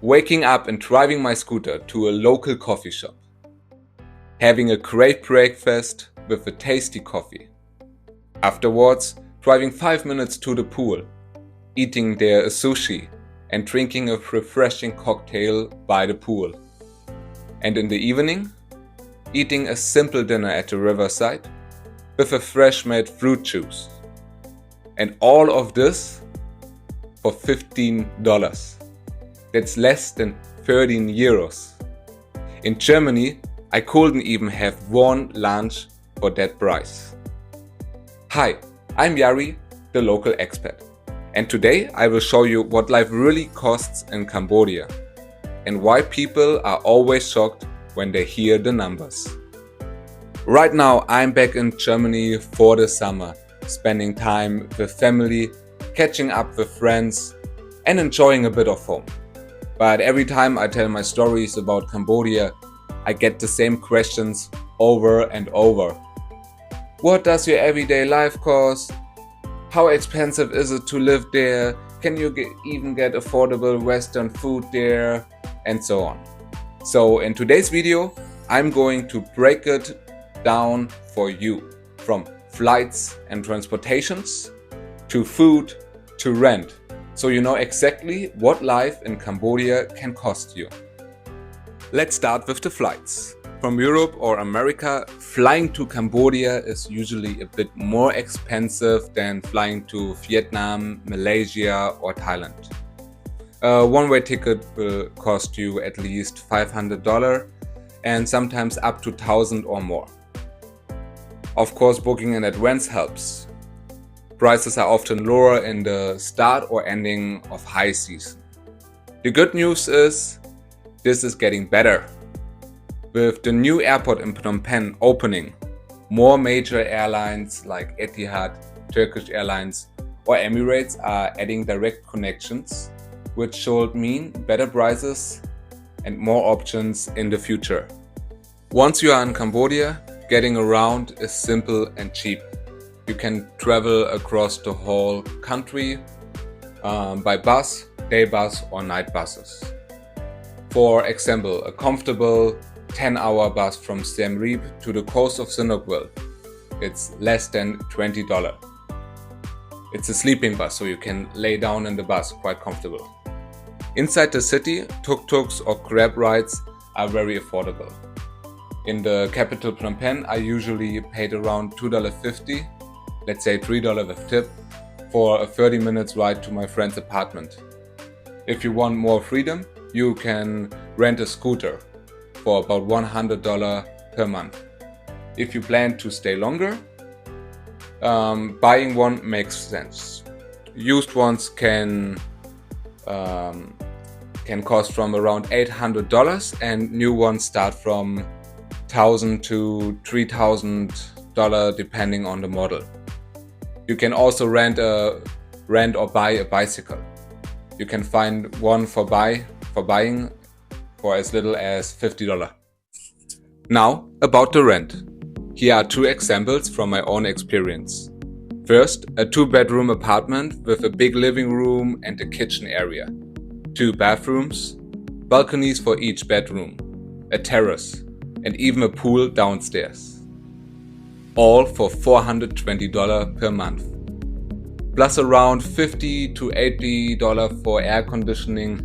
Waking up and driving my scooter to a local coffee shop. Having a great breakfast with a tasty coffee. Afterwards, driving 5 minutes to the pool, eating there a sushi and drinking a refreshing cocktail by the pool. And in the evening, eating a simple dinner at the riverside with a fresh made fruit juice. And all of this for $15. That's less than 13 euros. In Germany, I couldn't even have one lunch for that price. Hi, I'm Yari, the local expat. And today I will show you what life really costs in Cambodia and why people are always shocked when they hear the numbers. Right now I'm back in Germany for the summer, spending time with family, catching up with friends and enjoying a bit of home. But every time I tell my stories about Cambodia, I get the same questions over and over. What does your everyday life cost? How expensive is it to live there? Can you even get affordable Western food there? And so on. So in today's video, I'm going to break it down for you, from flights and transportations to food to rent, so you know exactly what life in Cambodia can cost you. Let's start with the flights. From Europe or America, flying to Cambodia is usually a bit more expensive than flying to Vietnam, Malaysia or Thailand. A one-way ticket will cost you at least $500 and sometimes up to 1,000 or more. Of course, booking in advance helps. Prices are often lower in the start or ending of high season. The good news is this is getting better. With the new airport in Phnom Penh opening, more major airlines like Etihad, Turkish Airlines or Emirates are adding direct connections, which should mean better prices and more options in the future. Once you are in Cambodia, getting around is simple and cheap. You can travel across the whole country by bus, day bus or night buses. For example, a comfortable 10-hour bus from Siem Reap to the coast of Sihanoukville. It's less than $20. It's a sleeping bus, so you can lay down in the bus quite comfortable. Inside the city, tuk-tuks or grab rides are very affordable. In the capital Phnom Penh, I usually paid around $2.50, let's say $3 with tip, for a 30 minutes ride to my friend's apartment. If you want more freedom, you can rent a scooter for about $100 per month. If you plan to stay longer, buying one makes sense. Used ones can cost from around $800 and new ones start from $1,000 to $3,000 depending on the model. You can also rent or buy a bicycle. You can find one for buying for as little as $50. Now about the rent. Here are two examples from my own experience. First, a 2-bedroom apartment with a big living room and a kitchen area, 2 bathrooms, balconies for each bedroom, a terrace, and even a pool downstairs. All for $420 per month. Plus around $50 to $80 for air conditioning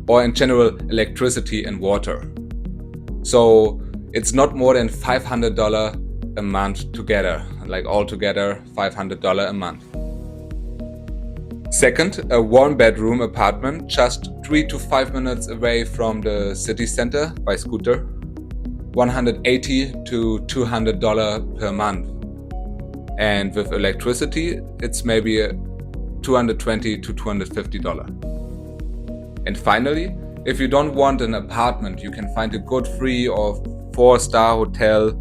or in general electricity and water. So it's not more than $500 a month together, like altogether $500 a month. Second, a 1-bedroom apartment just 3 to 5 minutes away from the city center by scooter, $180 to $200 per month. And with electricity, it's maybe $220 to $250. And finally, if you don't want an apartment, you can find a good 3 or 4-star hotel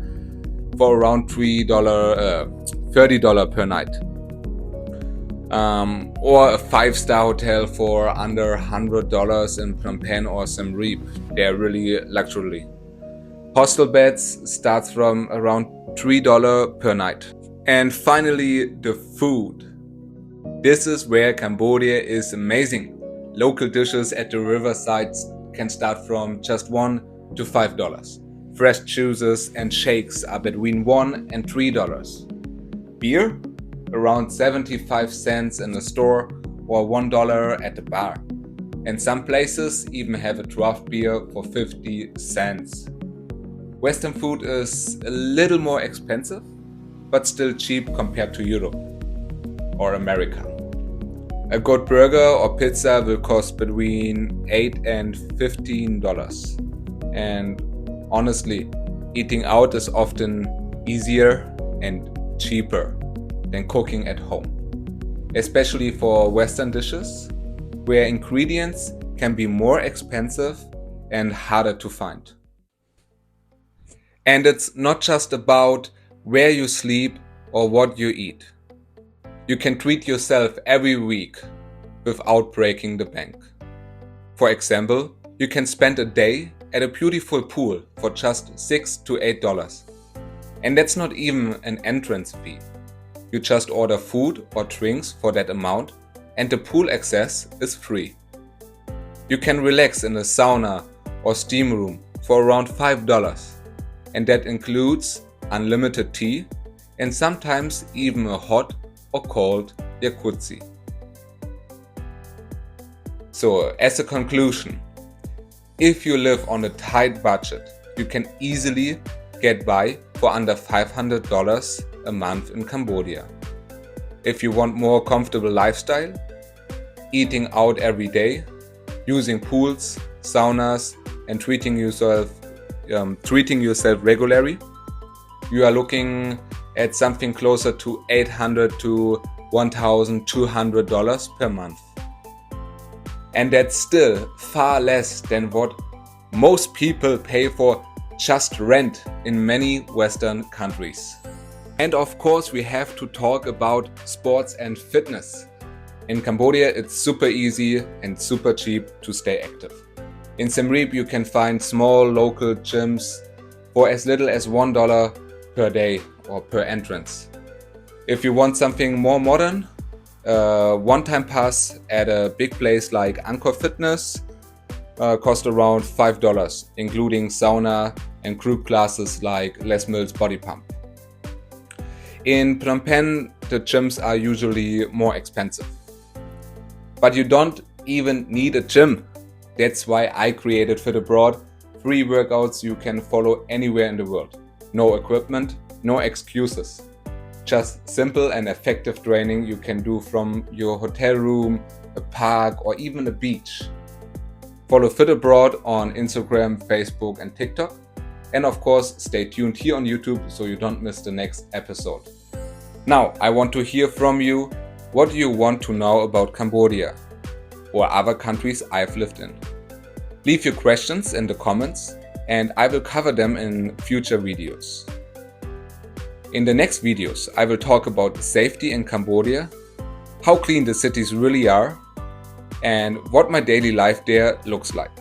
for around $30 per night. Or a 5-star hotel for under $100 in Phnom Penh or Siem Reap. They're really luxury. Hostel beds starts from around $3 per night. And finally, the food. This is where Cambodia is amazing. Local dishes at the riversides can start from just $1 to $5. Fresh juices and shakes are between $1 and $3. Beer? Around 75 cents in the store or $1 at the bar. And some places even have a draft beer for 50 cents. Western food is a little more expensive, but still cheap compared to Europe or America. A good burger or pizza will cost between $8 and $15. And honestly, eating out is often easier and cheaper than cooking at home, especially for Western dishes, where ingredients can be more expensive and harder to find. And it's not just about where you sleep or what you eat. You can treat yourself every week without breaking the bank. For example, you can spend a day at a beautiful pool for just $6 to $8. And that's not even an entrance fee. You just order food or drinks for that amount and the pool access is free. You can relax in a sauna or steam room for around $5, and that includes unlimited tea and sometimes even a hot or cold jacuzzi. So, as a conclusion, if you live on a tight budget, you can easily get by for under $500 a month in Cambodia. If you want more comfortable lifestyle, eating out every day, using pools, saunas, and treating yourself regularly, you are looking at something closer to $800 to $1,200 per month. And that's still far less than what most people pay for just rent in many Western countries. And of course, we have to talk about sports and fitness. In Cambodia, it's super easy and super cheap to stay active. In Siem Reap, you can find small local gyms for as little as $1 per day or per entrance. If you want something more modern, one-time pass at a big place like Angkor Fitness cost around $5, including sauna and group classes like Les Mills Body Pump. In Phnom Penh, the gyms are usually more expensive. But you don't even need a gym. That's why I created FitAbroad, free workouts you can follow anywhere in the world. No equipment, no excuses. Just simple and effective training you can do from your hotel room, a park, or even a beach. Follow FitAbroad on Instagram, Facebook, and TikTok. And of course, stay tuned here on YouTube so you don't miss the next episode. Now, I want to hear from you. What do you want to know about Cambodia or other countries I've lived in? Leave your questions in the comments and I will cover them in future videos. In the next videos, I will talk about safety in Cambodia, how clean the cities really are, and what my daily life there looks like.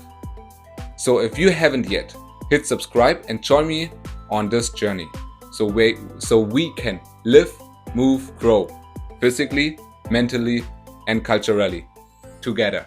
So if you haven't yet, hit subscribe and join me on this journey so we can live, move, grow physically, mentally, and culturally together.